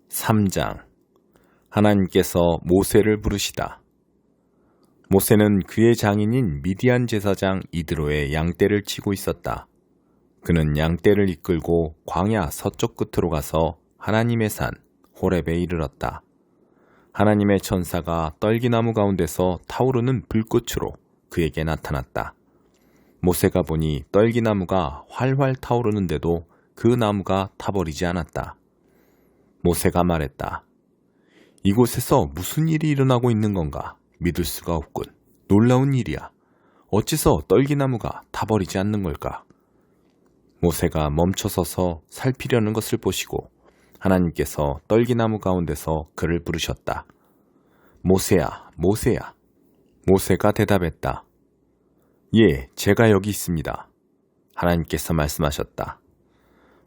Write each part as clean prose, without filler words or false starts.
3장. 하나님께서 모세를 부르시다. 모세는 그의 장인인 미디안 제사장 이드로의 양떼를 치고 있었다. 그는 양떼를 이끌고 광야 서쪽 끝으로 가서 하나님의 산 호렙에 이르렀다. 하나님의 천사가 떨기나무 가운데서 타오르는 불꽃으로 그에게 나타났다. 모세가 보니 떨기나무가 활활 타오르는데도 그 나무가 타버리지 않았다. 모세가 말했다. 이곳에서 무슨 일이 일어나고 있는 건가? 믿을 수가 없군. 놀라운 일이야. 어째서 떨기나무가 타버리지 않는 걸까? 모세가 멈춰서서 살피려는 것을 보시고 하나님께서 떨기나무 가운데서 그를 부르셨다. 모세야, 모세야. 모세가 대답했다. 예, 제가 여기 있습니다. 하나님께서 말씀하셨다.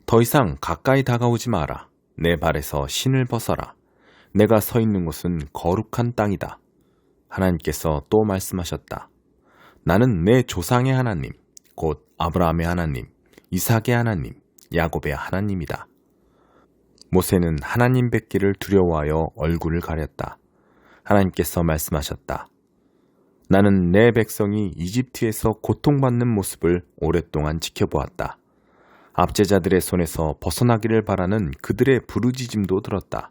더 이상 가까이 다가오지 마라. 내 발에서 신을 벗어라. 내가 서 있는 곳은 거룩한 땅이다. 하나님께서 또 말씀하셨다. 나는 내 조상의 하나님, 곧 아브라함의 하나님, 이삭의 하나님, 야곱의 하나님이다. 모세는 하나님 뵙기를 두려워하여 얼굴을 가렸다. 하나님께서 말씀하셨다. 나는 내 백성이 이집트에서 고통받는 모습을 오랫동안 지켜보았다. 압제자들의 손에서 벗어나기를 바라는 그들의 부르짖음도 들었다.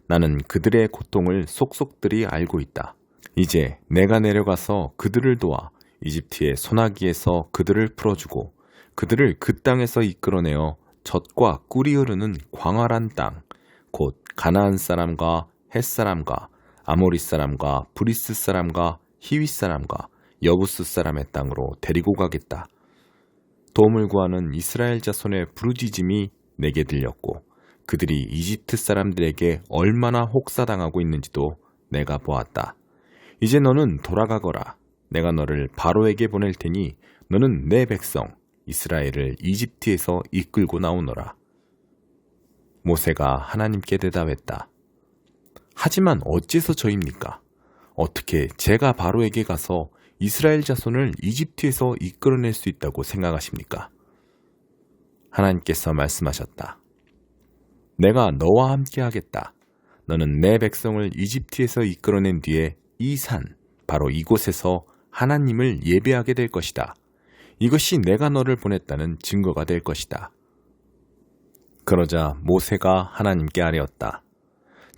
나는 그들의 고통을 속속들이 알고 있다. 이제 내가 내려가서 그들을 도와 이집트의 소나기에서 그들을 풀어주고 그들을 그 땅에서 이끌어내어 젖과 꿀이 흐르는 광활한 땅, 곧 가나안 사람과 헷 사람과 아모리 사람과 브리스 사람과 히윗 사람과 여부스 사람의 땅으로 데리고 가겠다. 도움을 구하는 이스라엘 자손의 부르짖음이 내게 들렸고 그들이 이집트 사람들에게 얼마나 혹사당하고 있는지도 내가 보았다. 이제 너는 돌아가거라. 내가 너를 바로에게 보낼 테니 너는 내 백성 이스라엘을 이집트에서 이끌고 나오너라. 모세가 하나님께 대답했다. 하지만 어째서 저입니까? 어떻게 제가 바로에게 가서 이스라엘 자손을 이집트에서 이끌어낼 수 있다고 생각하십니까? 하나님께서 말씀하셨다. 내가 너와 함께 하겠다. 너는 내 백성을 이집트에서 이끌어낸 뒤에 이 산, 바로 이곳에서 하나님을 예배하게 될 것이다. 이것이 내가 너를 보냈다는 증거가 될 것이다. 그러자 모세가 하나님께 아뢰었다.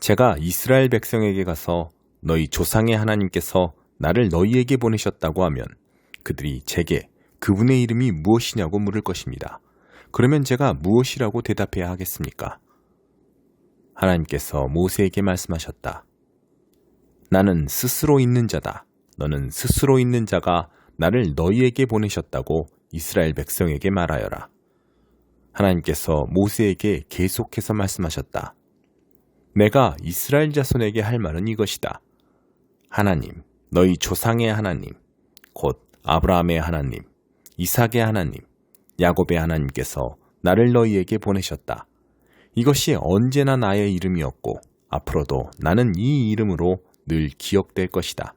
제가 이스라엘 백성에게 가서 너희 조상의 하나님께서 나를 너희에게 보내셨다고 하면 그들이 제게 그분의 이름이 무엇이냐고 물을 것입니다. 그러면 제가 무엇이라고 대답해야 하겠습니까? 하나님께서 모세에게 말씀하셨다. 나는 스스로 있는 자다. 너는 스스로 있는 자가 나를 너희에게 보내셨다고 이스라엘 백성에게 말하여라. 하나님께서 모세에게 계속해서 말씀하셨다. 내가 이스라엘 자손에게 할 말은 이것이다. 하나님, 너희 조상의 하나님, 곧 아브라함의 하나님, 이삭의 하나님, 야곱의 하나님께서 나를 너희에게 보내셨다. 이것이 언제나 나의 이름이었고 앞으로도 나는 이 이름으로 늘 기억될 것이다.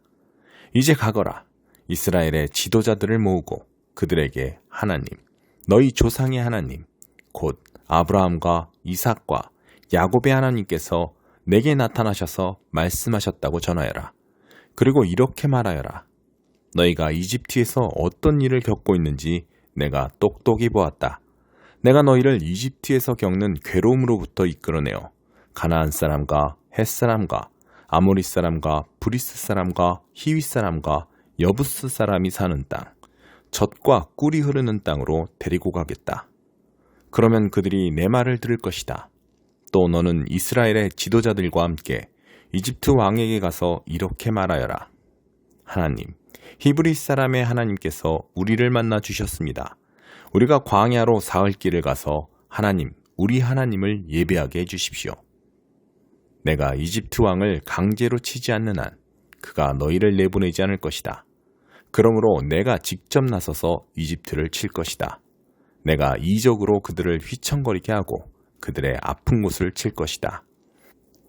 이제 가거라. 이스라엘의 지도자들을 모으고 그들에게 하나님, 너희 조상의 하나님, 곧 아브라함과 이삭과 야곱의 하나님께서 내게 나타나셔서 말씀하셨다고 전하여라. 그리고 이렇게 말하여라. 너희가 이집트에서 어떤 일을 겪고 있는지 내가 똑똑히 보았다. 내가 너희를 이집트에서 겪는 괴로움으로부터 이끌어내어 가나안 사람과 헷 사람과 아모리 사람과 브리스 사람과 히윗 사람과 여부스 사람이 사는 땅, 젖과 꿀이 흐르는 땅으로 데리고 가겠다. 그러면 그들이 내 말을 들을 것이다. 또 너는 이스라엘의 지도자들과 함께 이집트 왕에게 가서 이렇게 말하여라. 하나님, 히브리 사람의 하나님께서 우리를 만나 주셨습니다. 우리가 광야로 사흘 길을 가서 하나님, 우리 하나님을 예배하게 해주십시오. 내가 이집트 왕을 강제로 치지 않는 한 그가 너희를 내보내지 않을 것이다. 그러므로 내가 직접 나서서 이집트를 칠 것이다. 내가 이적으로 그들을 휘청거리게 하고 그들의 아픈 곳을 칠 것이다.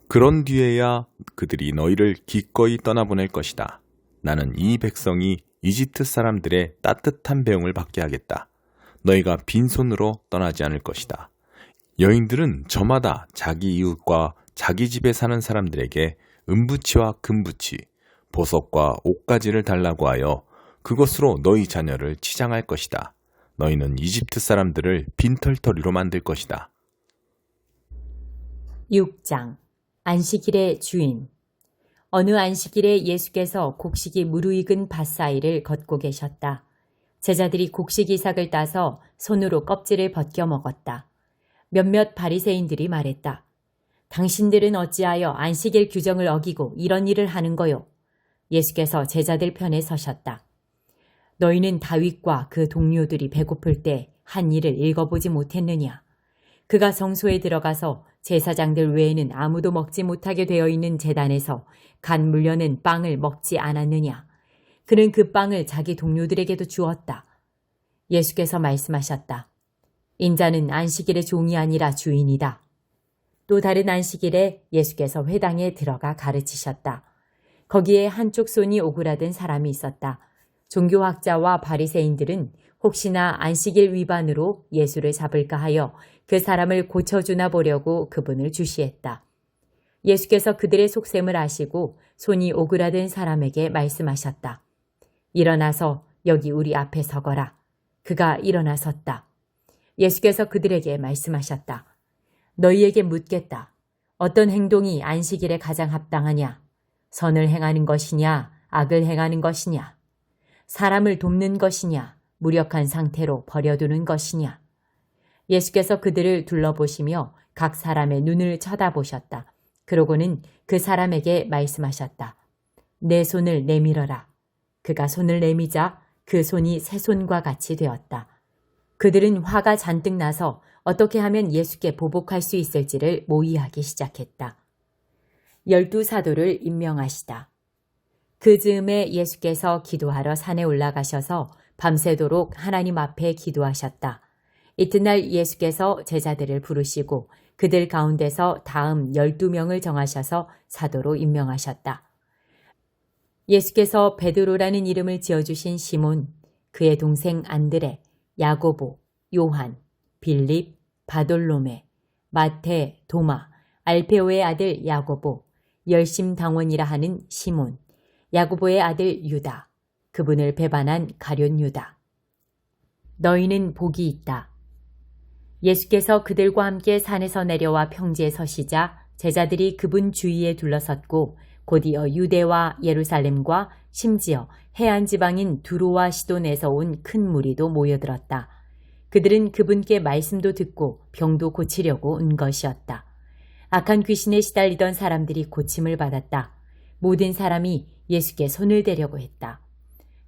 그런 뒤에야 그들이 너희를 기꺼이 떠나보낼 것이다. 나는 이 백성이 이집트 사람들의 따뜻한 배웅을 받게 하겠다. 너희가 빈손으로 떠나지 않을 것이다. 여인들은 저마다 자기 이웃과 자기 집에 사는 사람들에게 은부치와 금부치, 보석과 옷가지를 달라고 하여 그것으로 너희 자녀를 치장할 것이다. 너희는 이집트 사람들을 빈털터리로 만들 것이다. 6장 안식일의 주인. 어느 안식일에 예수께서 곡식이 무르익은 밭 사이를 걷고 계셨다. 제자들이 곡식 이삭을 따서 손으로 껍질을 벗겨 먹었다. 몇몇 바리새인들이 말했다. 당신들은 어찌하여 안식일 규정을 어기고 이런 일을 하는 거요? 예수께서 제자들 편에 서셨다. 너희는 다윗과 그 동료들이 배고플 때 한 일을 읽어보지 못했느냐? 그가 성소에 들어가서 제사장들 외에는 아무도 먹지 못하게 되어 있는 제단에서 간 물려낸 빵을 먹지 않았느냐? 그는 그 빵을 자기 동료들에게도 주었다. 예수께서 말씀하셨다. 인자는 안식일의 종이 아니라 주인이다. 또 다른 안식일에 예수께서 회당에 들어가 가르치셨다. 거기에 한쪽 손이 오그라든 사람이 있었다. 종교학자와 바리새인들은 혹시나 안식일 위반으로 예수를 잡을까 하여 그 사람을 고쳐주나 보려고 그분을 주시했다. 예수께서 그들의 속셈을 아시고 손이 오그라든 사람에게 말씀하셨다. 일어나서 여기 우리 앞에 서거라. 그가 일어나 섰다. 예수께서 그들에게 말씀하셨다. 너희에게 묻겠다. 어떤 행동이 안식일에 가장 합당하냐? 선을 행하는 것이냐? 악을 행하는 것이냐? 사람을 돕는 것이냐? 무력한 상태로 버려두는 것이냐? 예수께서 그들을 둘러보시며 각 사람의 눈을 쳐다보셨다. 그러고는 그 사람에게 말씀하셨다. 내 손을 내밀어라. 그가 손을 내미자 그 손이 새 손과 같이 되었다. 그들은 화가 잔뜩 나서 어떻게 하면 예수께 보복할 수 있을지를 모의하기 시작했다. 12사도를 임명하시다. 그 즈음에 예수께서 기도하러 산에 올라가셔서 밤새도록 하나님 앞에 기도하셨다. 이튿날 예수께서 제자들을 부르시고 그들 가운데서 다음 12명을 정하셔서 사도로 임명하셨다. 예수께서 베드로라는 이름을 지어주신 시몬, 그의 동생 안드레, 야고보, 요한, 빌립, 바돌로메, 마태, 도마, 알페오의 아들 야고보, 열심당원이라 하는 시몬, 야고보의 아들 유다, 그분을 배반한 가룟 유다. 너희는 복이 있다. 예수께서 그들과 함께 산에서 내려와 평지에 서시자 제자들이 그분 주위에 둘러섰고 곧이어 유대와 예루살렘과 심지어 해안 지방인 두로와 시돈에서 온 큰 무리도 모여들었다. 그들은 그분께 말씀도 듣고 병도 고치려고 온 것이었다. 악한 귀신에 시달리던 사람들이 고침을 받았다. 모든 사람이 예수께 손을 대려고 했다.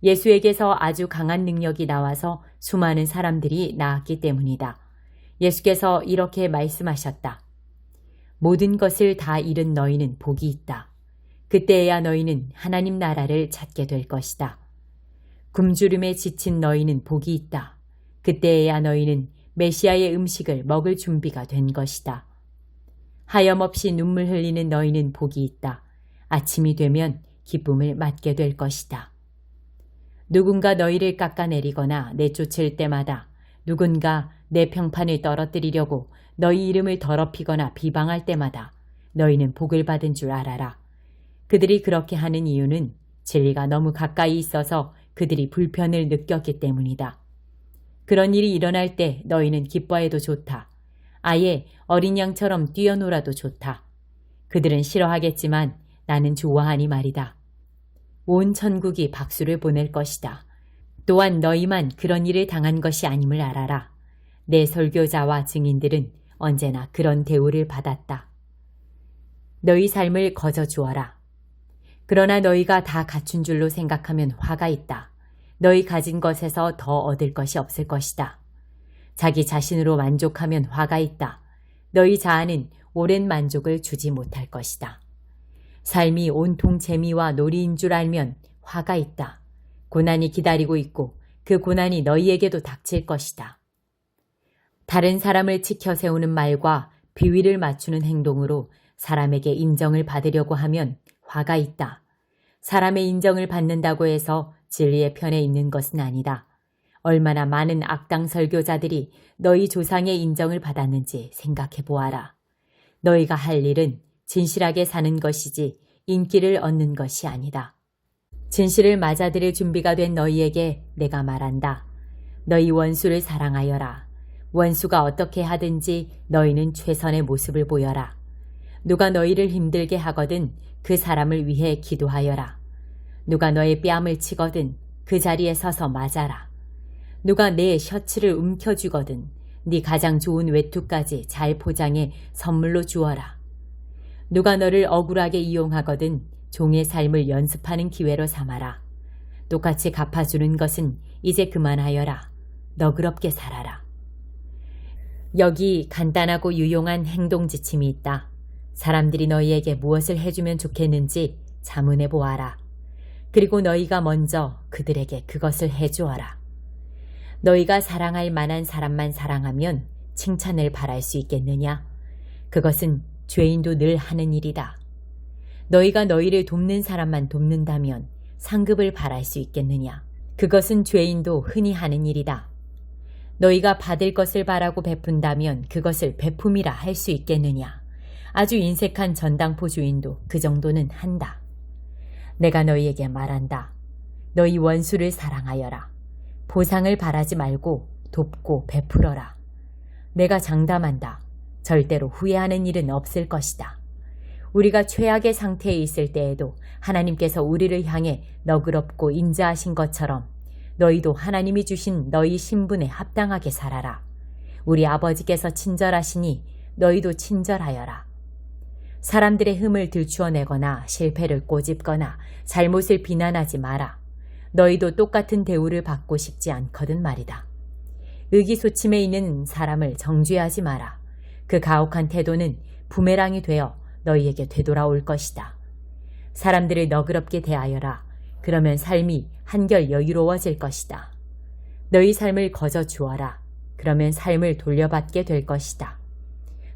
예수에게서 아주 강한 능력이 나와서 수많은 사람들이 나았기 때문이다. 예수께서 이렇게 말씀하셨다. 모든 것을 다 잃은 너희는 복이 있다. 그때에야 너희는 하나님 나라를 찾게 될 것이다. 굶주림에 지친 너희는 복이 있다. 그때에야 너희는 메시아의 음식을 먹을 준비가 된 것이다. 하염없이 눈물 흘리는 너희는 복이 있다. 아침이 되면 기쁨을 맞게 될 것이다. 누군가 너희를 깎아내리거나 내쫓을 때마다 누군가 내 평판을 떨어뜨리려고 너희 이름을 더럽히거나 비방할 때마다 너희는 복을 받은 줄 알아라. 그들이 그렇게 하는 이유는 진리가 너무 가까이 있어서 그들이 불편을 느꼈기 때문이다. 그런 일이 일어날 때 너희는 기뻐해도 좋다. 아예 어린 양처럼 뛰어놀아도 좋다. 그들은 싫어하겠지만 나는 좋아하니 말이다. 온 천국이 박수를 보낼 것이다. 또한 너희만 그런 일을 당한 것이 아님을 알아라. 내 설교자와 증인들은 언제나 그런 대우를 받았다. 너희 삶을 거저 주어라. 그러나 너희가 다 갖춘 줄로 생각하면 화가 있다. 너희 가진 것에서 더 얻을 것이 없을 것이다. 자기 자신으로 만족하면 화가 있다. 너희 자아는 오랜 만족을 주지 못할 것이다. 삶이 온통 재미와 놀이인 줄 알면 화가 있다. 고난이 기다리고 있고 그 고난이 너희에게도 닥칠 것이다. 다른 사람을 치켜 세우는 말과 비위를 맞추는 행동으로 사람에게 인정을 받으려고 하면 화가 있다. 사람의 인정을 받는다고 해서 진리의 편에 있는 것은 아니다. 얼마나 많은 악당 설교자들이 너희 조상의 인정을 받았는지 생각해 보아라. 너희가 할 일은 진실하게 사는 것이지 인기를 얻는 것이 아니다. 진실을 맞아들일 준비가 된 너희에게 내가 말한다. 너희 원수를 사랑하여라. 원수가 어떻게 하든지 너희는 최선의 모습을 보여라. 누가 너희를 힘들게 하거든 그 사람을 위해 기도하여라. 누가 너의 뺨을 치거든 그 자리에 서서 맞아라. 누가 내 셔츠를 움켜쥐거든 네 가장 좋은 외투까지 잘 포장해 선물로 주어라. 누가 너를 억울하게 이용하거든 종의 삶을 연습하는 기회로 삼아라. 똑같이 갚아주는 것은 이제 그만하여라. 너그럽게 살아라. 여기 간단하고 유용한 행동 지침이 있다. 사람들이 너희에게 무엇을 해주면 좋겠는지 자문해 보아라. 그리고 너희가 먼저 그들에게 그것을 해주어라. 너희가 사랑할 만한 사람만 사랑하면 칭찬을 바랄 수 있겠느냐? 그것은 죄인도 늘 하는 일이다. 너희가 너희를 돕는 사람만 돕는다면 상급을 바랄 수 있겠느냐? 그것은 죄인도 흔히 하는 일이다. 너희가 받을 것을 바라고 베푼다면 그것을 베품이라 할 수 있겠느냐? 아주 인색한 전당포 주인도 그 정도는 한다. 내가 너희에게 말한다. 너희 원수를 사랑하여라. 보상을 바라지 말고 돕고 베풀어라. 내가 장담한다. 절대로 후회하는 일은 없을 것이다. 우리가 최악의 상태에 있을 때에도 하나님께서 우리를 향해 너그럽고 인자하신 것처럼 너희도 하나님이 주신 너희 신분에 합당하게 살아라. 우리 아버지께서 친절하시니 너희도 친절하여라. 사람들의 흠을 들추어내거나 실패를 꼬집거나 잘못을 비난하지 마라. 너희도 똑같은 대우를 받고 싶지 않거든 말이다. 의기소침해 있는 사람을 정죄하지 마라. 그 가혹한 태도는 부메랑이 되어 너희에게 되돌아올 것이다. 사람들을 너그럽게 대하여라. 그러면 삶이 한결 여유로워질 것이다. 너희 삶을 거저 주어라. 그러면 삶을 돌려받게 될 것이다.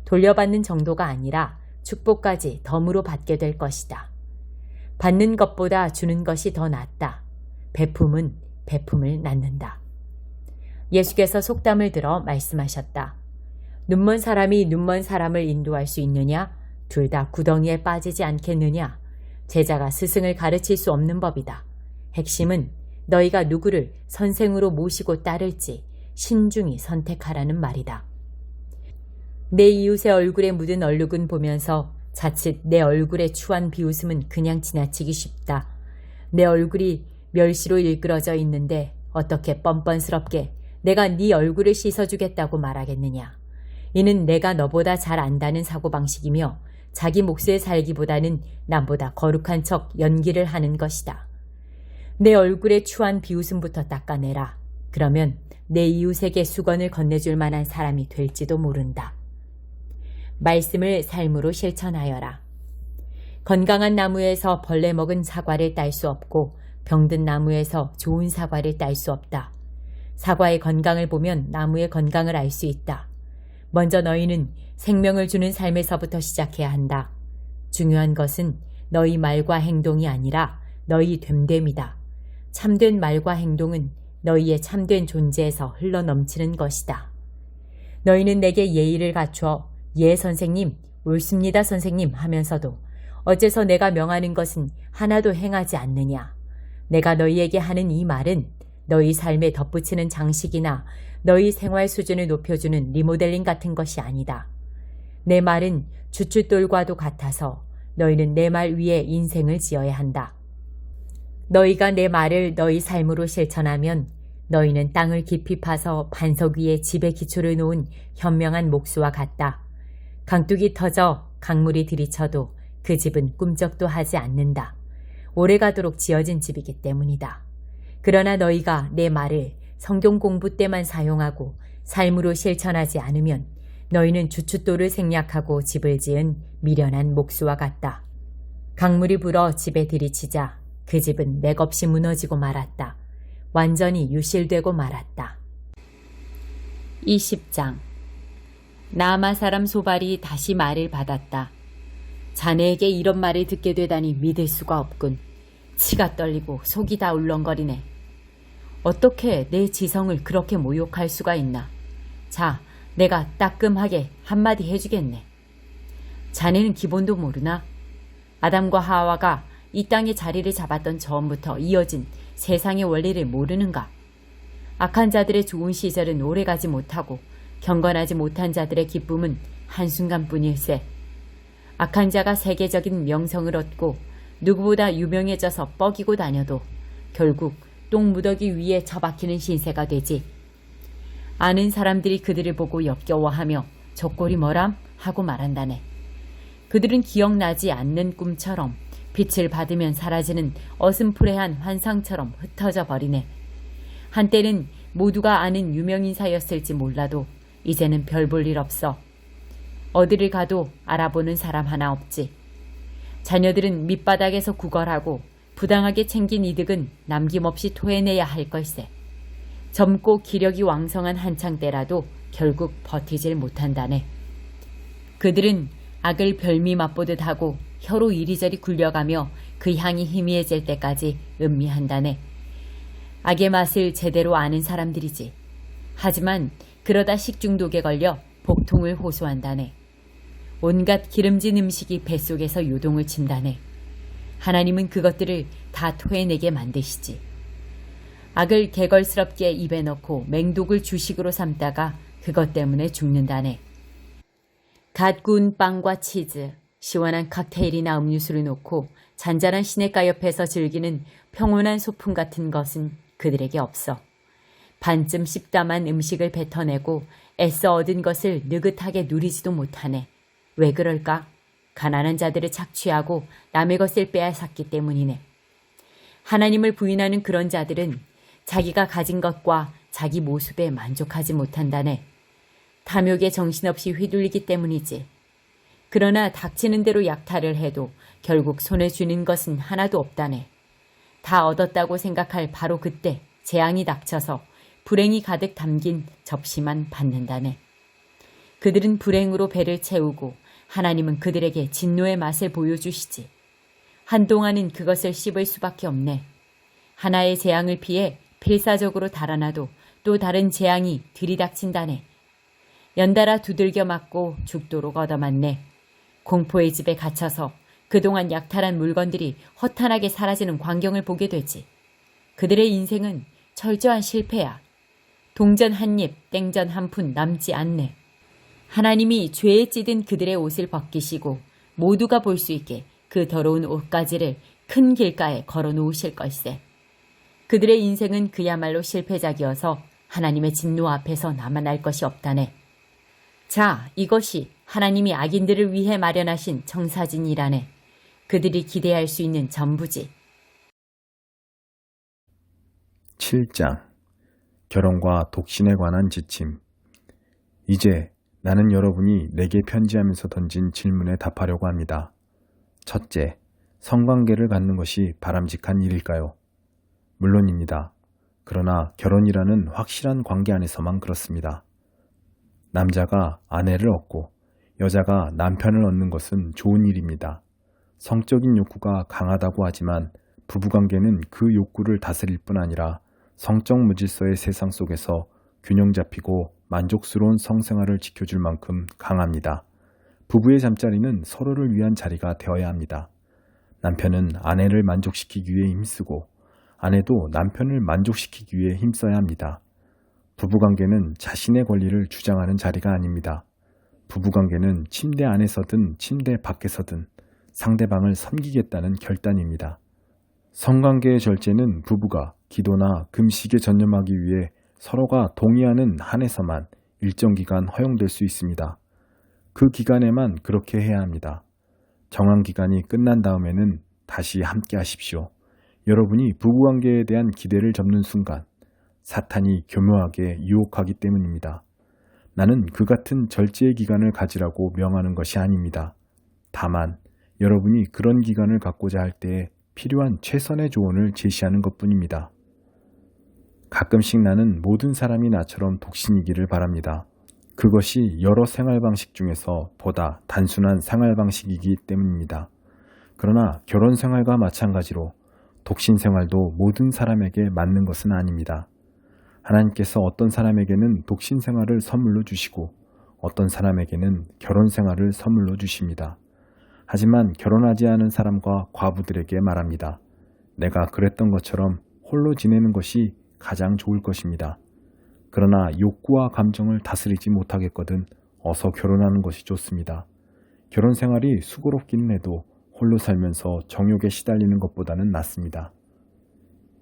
돌려받는 정도가 아니라 축복까지 덤으로 받게 될 것이다. 받는 것보다 주는 것이 더 낫다. 베품은 베품을 낳는다. 예수께서 속담을 들어 말씀하셨다. 눈먼 사람이 눈먼 사람을 인도할 수 있느냐? 둘 다 구덩이에 빠지지 않겠느냐? 제자가 스승을 가르칠 수 없는 법이다. 핵심은 너희가 누구를 선생으로 모시고 따를지 신중히 선택하라는 말이다. 내 이웃의 얼굴에 묻은 얼룩은 보면서 자칫 내 얼굴에 추한 비웃음은 그냥 지나치기 쉽다. 내 얼굴이 멸시로 일그러져 있는데 어떻게 뻔뻔스럽게 내가 네 얼굴을 씻어주겠다고 말하겠느냐. 이는 내가 너보다 잘 안다는 사고방식이며 자기 몫을 살기보다는 남보다 거룩한 척 연기를 하는 것이다. 내 얼굴에 추한 비웃음부터 닦아내라. 그러면 내 이웃에게 수건을 건네줄 만한 사람이 될지도 모른다. 말씀을 삶으로 실천하여라. 건강한 나무에서 벌레 먹은 사과를 딸 수 없고 병든 나무에서 좋은 사과를 딸 수 없다. 사과의 건강을 보면 나무의 건강을 알 수 있다. 먼저 너희는 생명을 주는 삶에서부터 시작해야 한다. 중요한 것은 너희 말과 행동이 아니라 너희 됨됨이다. 참된 말과 행동은 너희의 참된 존재에서 흘러넘치는 것이다. 너희는 내게 예의를 갖추어 예 선생님, 옳습니다 선생님 하면서도 어째서 내가 명하는 것은 하나도 행하지 않느냐. 내가 너희에게 하는 이 말은 너희 삶에 덧붙이는 장식이나 너희 생활 수준을 높여주는 리모델링 같은 것이 아니다. 내 말은 주춧돌과도 같아서 너희는 내 말 위에 인생을 지어야 한다. 너희가 내 말을 너희 삶으로 실천하면 너희는 땅을 깊이 파서 반석 위에 집의 기초를 놓은 현명한 목수와 같다. 강둑이 터져 강물이 들이쳐도 그 집은 꿈쩍도 하지 않는다. 오래가도록 지어진 집이기 때문이다. 그러나 너희가 내 말을 성경 공부 때만 사용하고 삶으로 실천하지 않으면 너희는 주춧돌을 생략하고 집을 지은 미련한 목수와 같다. 강물이 불어 집에 들이치자 그 집은 맥없이 무너지고 말았다. 완전히 유실되고 말았다. 20장 나아마 사람 소발이 다시 말을 받았다. 자네에게 이런 말을 듣게 되다니 믿을 수가 없군. 치가 떨리고 속이 다 울렁거리네. 어떻게 내 지성을 그렇게 모욕할 수가 있나. 자, 내가 따끔하게 한마디 해주겠네. 자네는 기본도 모르나? 아담과 하와가 이 땅에 자리를 잡았던 처음부터 이어진 세상의 원리를 모르는가? 악한 자들의 좋은 시절은 오래가지 못하고 경건하지 못한 자들의 기쁨은 한순간뿐일세. 악한 자가 세계적인 명성을 얻고 누구보다 유명해져서 뻐기고 다녀도 결국 똥무더기 위에 처박히는 신세가 되지. 아는 사람들이 그들을 보고 역겨워하며 저 꼴이 뭐람? 하고 말한다네. 그들은 기억나지 않는 꿈처럼 빛을 받으면 사라지는 어슴푸레한 환상처럼 흩어져 버리네. 한때는 모두가 아는 유명인사였을지 몰라도 이제는 별 볼 일 없어. 어디를 가도 알아보는 사람 하나 없지. 자녀들은 밑바닥에서 구걸하고 부당하게 챙긴 이득은 남김없이 토해내야 할 걸세. 젊고 기력이 왕성한 한창 때라도 결국 버티질 못한다네. 그들은 악을 별미 맛보듯 하고 혀로 이리저리 굴려가며 그 향이 희미해질 때까지 음미한다네. 악의 맛을 제대로 아는 사람들이지. 하지만 그러다 식중독에 걸려 복통을 호소한다네. 온갖 기름진 음식이 뱃속에서 요동을 친다네. 하나님은 그것들을 다 토해내게 만드시지. 악을 개걸스럽게 입에 넣고 맹독을 주식으로 삼다가 그것 때문에 죽는다네. 갓 구운 빵과 치즈, 시원한 칵테일이나 음료수를 놓고 잔잔한 시냇가 옆에서 즐기는 평온한 소풍 같은 것은 그들에게 없어. 반쯤 씹담한 음식을 뱉어내고 애써 얻은 것을 느긋하게 누리지도 못하네. 왜 그럴까? 가난한 자들을 착취하고 남의 것을 빼앗았기 때문이네. 하나님을 부인하는 그런 자들은 자기가 가진 것과 자기 모습에 만족하지 못한다네. 탐욕에 정신없이 휘둘리기 때문이지. 그러나 닥치는 대로 약탈을 해도 결국 손에 쥐는 것은 하나도 없다네. 다 얻었다고 생각할 바로 그때 재앙이 닥쳐서 불행이 가득 담긴 접시만 받는다네. 그들은 불행으로 배를 채우고 하나님은 그들에게 진노의 맛을 보여주시지. 한동안은 그것을 씹을 수밖에 없네. 하나의 재앙을 피해 필사적으로 달아나도 또 다른 재앙이 들이닥친다네. 연달아 두들겨 맞고 죽도록 얻어맞네. 공포의 집에 갇혀서 그동안 약탈한 물건들이 허탄하게 사라지는 광경을 보게 되지. 그들의 인생은 철저한 실패야. 동전 한 입, 땡전 한 푼 남지 않네. 하나님이 죄에 찌든 그들의 옷을 벗기시고 모두가 볼 수 있게 그 더러운 옷가지를 큰 길가에 걸어 놓으실 걸세. 그들의 인생은 그야말로 실패작이어서 하나님의 진노 앞에서 남아날 것이 없다네. 자, 이것이 하나님이 악인들을 위해 마련하신 청사진이라네. 그들이 기대할 수 있는 전부지. 7장 결혼과 독신에 관한 지침. 이제 나는 여러분이 내게 편지하면서 던진 질문에 답하려고 합니다. 첫째, 성관계를 갖는 것이 바람직한 일일까요? 물론입니다. 그러나 결혼이라는 확실한 관계 안에서만 그렇습니다. 남자가 아내를 얻고 여자가 남편을 얻는 것은 좋은 일입니다. 성적인 욕구가 강하다고 하지만 부부관계는 그 욕구를 다스릴 뿐 아니라 성적 무질서의 세상 속에서 균형 잡히고 만족스러운 성생활을 지켜줄 만큼 강합니다. 부부의 잠자리는 서로를 위한 자리가 되어야 합니다. 남편은 아내를 만족시키기 위해 힘쓰고 아내도 남편을 만족시키기 위해 힘써야 합니다. 부부관계는 자신의 권리를 주장하는 자리가 아닙니다. 부부관계는 침대 안에서든 침대 밖에서든 상대방을 섬기겠다는 결단입니다. 성관계의 절제는 부부가 기도나 금식에 전념하기 위해 서로가 동의하는 한에서만 일정 기간 허용될 수 있습니다. 그 기간에만 그렇게 해야 합니다. 정한 기간이 끝난 다음에는 다시 함께 하십시오. 여러분이 부부관계에 대한 기대를 접는 순간 사탄이 교묘하게 유혹하기 때문입니다. 나는 그 같은 절제의 기간을 가지라고 명하는 것이 아닙니다. 다만 여러분이 그런 기간을 갖고자 할 때에 필요한 최선의 조언을 제시하는 것뿐입니다. 가끔씩 나는 모든 사람이 나처럼 독신이기를 바랍니다. 그것이 여러 생활 방식 중에서 보다 단순한 생활 방식이기 때문입니다. 그러나 결혼 생활과 마찬가지로 독신 생활도 모든 사람에게 맞는 것은 아닙니다. 하나님께서 어떤 사람에게는 독신 생활을 선물로 주시고 어떤 사람에게는 결혼 생활을 선물로 주십니다. 하지만 결혼하지 않은 사람과 과부들에게 말합니다. 내가 그랬던 것처럼 홀로 지내는 것이 가장 좋을 것입니다. 그러나 욕구와 감정을 다스리지 못하겠거든 어서 결혼하는 것이 좋습니다. 결혼 생활이 수고롭기는 해도 홀로 살면서 정욕에 시달리는 것보다는 낫습니다.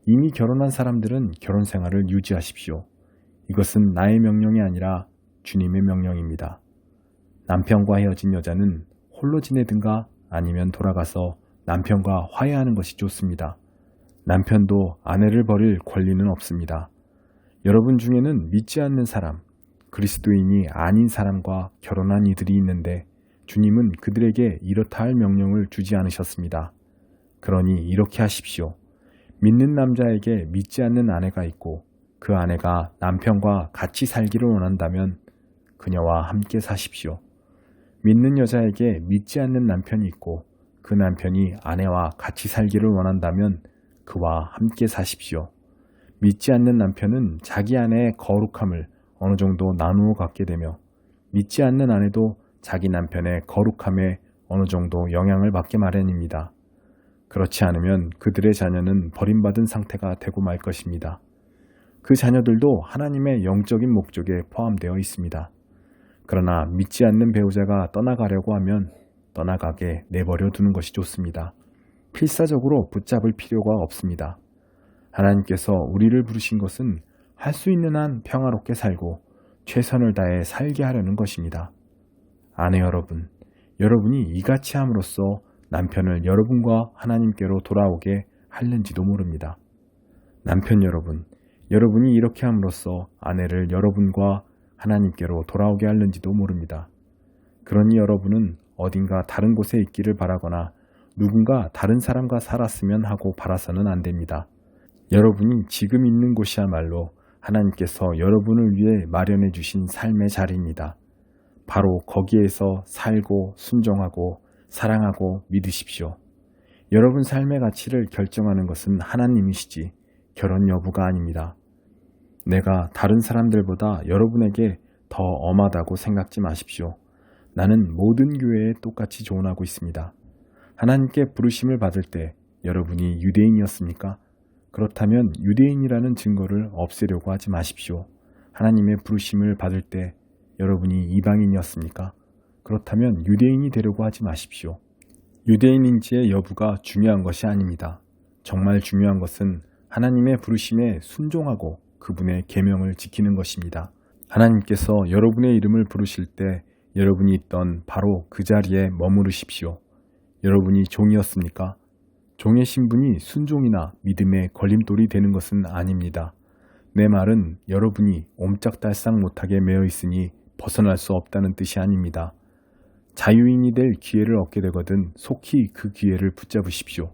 이미 결혼한 사람들은 결혼 생활을 유지하십시오. 이것은 나의 명령이 아니라 주님의 명령입니다. 남편과 헤어진 여자는 홀로 지내든가 아니면 돌아가서 남편과 화해하는 것이 좋습니다. 남편도 아내를 버릴 권리는 없습니다. 여러분 중에는 믿지 않는 사람, 그리스도인이 아닌 사람과 결혼한 이들이 있는데 주님은 그들에게 이렇다 할 명령을 주지 않으셨습니다. 그러니 이렇게 하십시오. 믿는 남자에게 믿지 않는 아내가 있고 그 아내가 남편과 같이 살기를 원한다면 그녀와 함께 사십시오. 믿는 여자에게 믿지 않는 남편이 있고 그 남편이 아내와 같이 살기를 원한다면 그와 함께 사십시오. 믿지 않는 남편은 자기 아내의 거룩함을 어느 정도 나누어 갖게 되며 믿지 않는 아내도 자기 남편의 거룩함에 어느 정도 영향을 받게 마련입니다. 그렇지 않으면 그들의 자녀는 버림받은 상태가 되고 말 것입니다. 그 자녀들도 하나님의 영적인 목적에 포함되어 있습니다. 그러나 믿지 않는 배우자가 떠나가려고 하면 떠나가게 내버려 두는 것이 좋습니다. 필사적으로 붙잡을 필요가 없습니다. 하나님께서 우리를 부르신 것은 할 수 있는 한 평화롭게 살고 최선을 다해 살게 하려는 것입니다. 아내 여러분, 여러분이 이같이 함으로써 남편을 여러분과 하나님께로 돌아오게 하는지도 모릅니다. 남편 여러분, 여러분이 이렇게 함으로써 아내를 여러분과 하나님께로 돌아오게 하는지도 모릅니다. 그러니 여러분은 어딘가 다른 곳에 있기를 바라거나 누군가 다른 사람과 살았으면 하고 바라서는 안 됩니다. 여러분이 지금 있는 곳이야말로 하나님께서 여러분을 위해 마련해 주신 삶의 자리입니다. 바로 거기에서 살고 순종하고 사랑하고 믿으십시오. 여러분 삶의 가치를 결정하는 것은 하나님이시지 결혼 여부가 아닙니다. 내가 다른 사람들보다 여러분에게 더 엄하다고 생각지 마십시오. 나는 모든 교회에 똑같이 조언하고 있습니다. 하나님께 부르심을 받을 때 여러분이 유대인이었습니까? 그렇다면 유대인이라는 증거를 없애려고 하지 마십시오. 하나님의 부르심을 받을 때 여러분이 이방인이었습니까? 그렇다면 유대인이 되려고 하지 마십시오. 유대인인지의 여부가 중요한 것이 아닙니다. 정말 중요한 것은 하나님의 부르심에 순종하고 그분의 계명을 지키는 것입니다. 하나님께서 여러분의 이름을 부르실 때 여러분이 있던 바로 그 자리에 머무르십시오. 여러분이 종이었습니까? 종의 신분이 순종이나 믿음의 걸림돌이 되는 것은 아닙니다. 내 말은 여러분이 옴짝달싹 못하게 매여 있으니 벗어날 수 없다는 뜻이 아닙니다. 자유인이 될 기회를 얻게 되거든 속히 그 기회를 붙잡으십시오.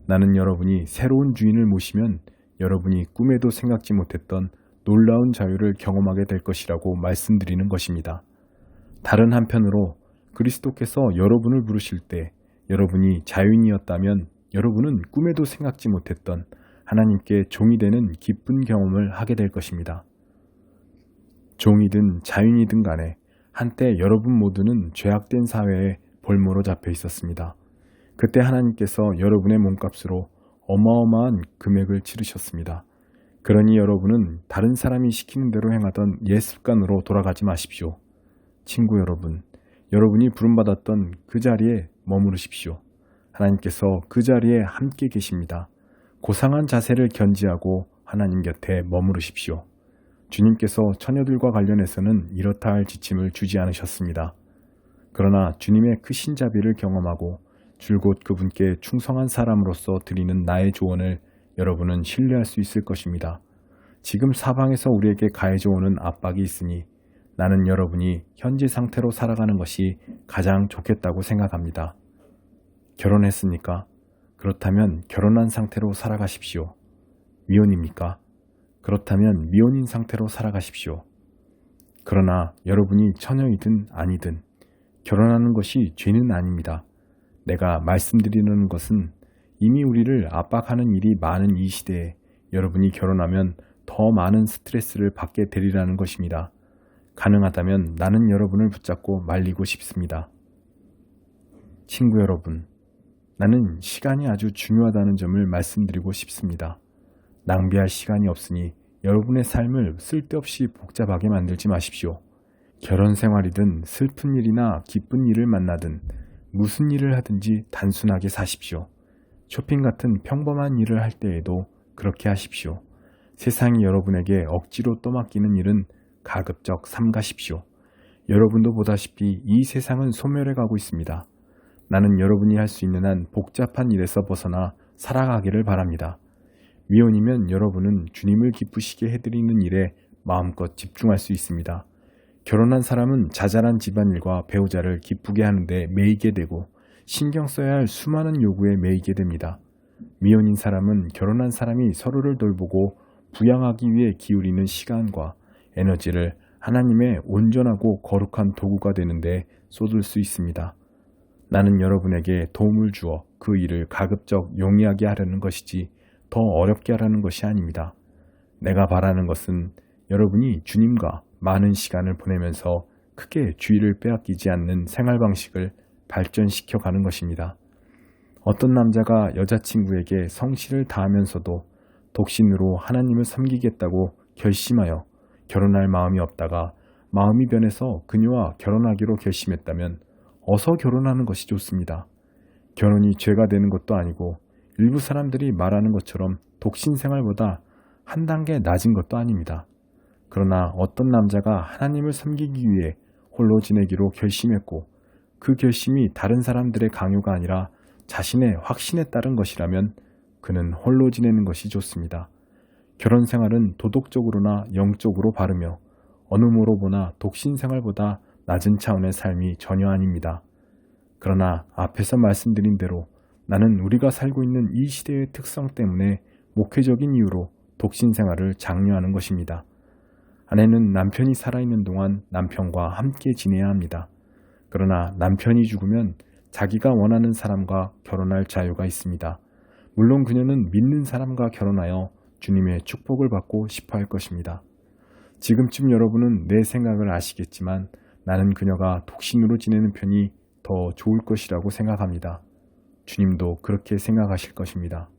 나는 여러분이 새로운 주인을 모시면 여러분이 꿈에도 생각지 못했던 놀라운 자유를 경험하게 될 것이라고 말씀드리는 것입니다. 다른 한편으로 그리스도께서 여러분을 부르실 때 여러분이 자유인이었다면 여러분은 꿈에도 생각지 못했던 하나님께 종이 되는 기쁜 경험을 하게 될 것입니다. 종이든 자유인이든 간에 한때 여러분 모두는 죄악된 사회에 볼모로 잡혀 있었습니다. 그때 하나님께서 여러분의 몸값으로 어마어마한 금액을 치르셨습니다. 그러니 여러분은 다른 사람이 시키는 대로 행하던 옛 습관으로 돌아가지 마십시오. 친구 여러분, 여러분이 부름받았던 그 자리에 머무르십시오. 하나님께서 그 자리에 함께 계십니다. 고상한 자세를 견지하고 하나님 곁에 머무르십시오. 주님께서 처녀들과 관련해서는 이렇다 할 지침을 주지 않으셨습니다. 그러나 주님의 크신 자비를 경험하고 줄곧 그분께 충성한 사람으로서 드리는 나의 조언을 여러분은 신뢰할 수 있을 것입니다. 지금 사방에서 우리에게 가해져 오는 압박이 있으니 나는 여러분이 현재 상태로 살아가는 것이 가장 좋겠다고 생각합니다. 결혼했습니까? 그렇다면 결혼한 상태로 살아가십시오. 미혼입니까? 그렇다면 미혼인 상태로 살아가십시오. 그러나 여러분이 처녀이든 아니든 결혼하는 것이 죄는 아닙니다. 내가 말씀드리는 것은 이미 우리를 압박하는 일이 많은 이 시대에 여러분이 결혼하면 더 많은 스트레스를 받게 되리라는 것입니다. 가능하다면 나는 여러분을 붙잡고 말리고 싶습니다. 친구 여러분, 나는 시간이 아주 중요하다는 점을 말씀드리고 싶습니다. 낭비할 시간이 없으니 여러분의 삶을 쓸데없이 복잡하게 만들지 마십시오. 결혼 생활이든 슬픈 일이나 기쁜 일을 만나든 무슨 일을 하든지 단순하게 사십시오. 쇼핑 같은 평범한 일을 할 때에도 그렇게 하십시오. 세상이 여러분에게 억지로 떠맡기는 일은 가급적 삼가십시오. 여러분도 보다시피 이 세상은 소멸해 가고 있습니다. 나는 여러분이 할 수 있는 한 복잡한 일에서 벗어나 살아가기를 바랍니다. 미혼이면 여러분은 주님을 기쁘시게 해드리는 일에 마음껏 집중할 수 있습니다. 결혼한 사람은 자잘한 집안일과 배우자를 기쁘게 하는데 매이게 되고 신경 써야 할 수많은 요구에 매이게 됩니다. 미혼인 사람은 결혼한 사람이 서로를 돌보고 부양하기 위해 기울이는 시간과 에너지를 하나님의 온전하고 거룩한 도구가 되는데 쏟을 수 있습니다. 나는 여러분에게 도움을 주어 그 일을 가급적 용이하게 하려는 것이지 더 어렵게 하라는 것이 아닙니다. 내가 바라는 것은 여러분이 주님과 많은 시간을 보내면서 크게 주의를 빼앗기지 않는 생활 방식을 발전시켜 가는 것입니다. 어떤 남자가 여자친구에게 성실을 다하면서도 독신으로 하나님을 섬기겠다고 결심하여 결혼할 마음이 없다가 마음이 변해서 그녀와 결혼하기로 결심했다면 어서 결혼하는 것이 좋습니다. 결혼이 죄가 되는 것도 아니고 일부 사람들이 말하는 것처럼 독신 생활보다 한 단계 낮은 것도 아닙니다. 그러나 어떤 남자가 하나님을 섬기기 위해 홀로 지내기로 결심했고 그 결심이 다른 사람들의 강요가 아니라 자신의 확신에 따른 것이라면 그는 홀로 지내는 것이 좋습니다. 결혼 생활은 도덕적으로나 영적으로 바르며 어느 모로 보나 독신 생활보다 낮은 차원의 삶이 전혀 아닙니다. 그러나 앞에서 말씀드린 대로 나는 우리가 살고 있는 이 시대의 특성 때문에 목회적인 이유로 독신 생활을 장려하는 것입니다. 아내는 남편이 살아있는 동안 남편과 함께 지내야 합니다. 그러나 남편이 죽으면 자기가 원하는 사람과 결혼할 자유가 있습니다. 물론 그녀는 믿는 사람과 결혼하여 주님의 축복을 받고 싶어 할 것입니다. 지금쯤 여러분은 내 생각을 아시겠지만 나는 그녀가 독신으로 지내는 편이 더 좋을 것이라고 생각합니다. 주님도 그렇게 생각하실 것입니다.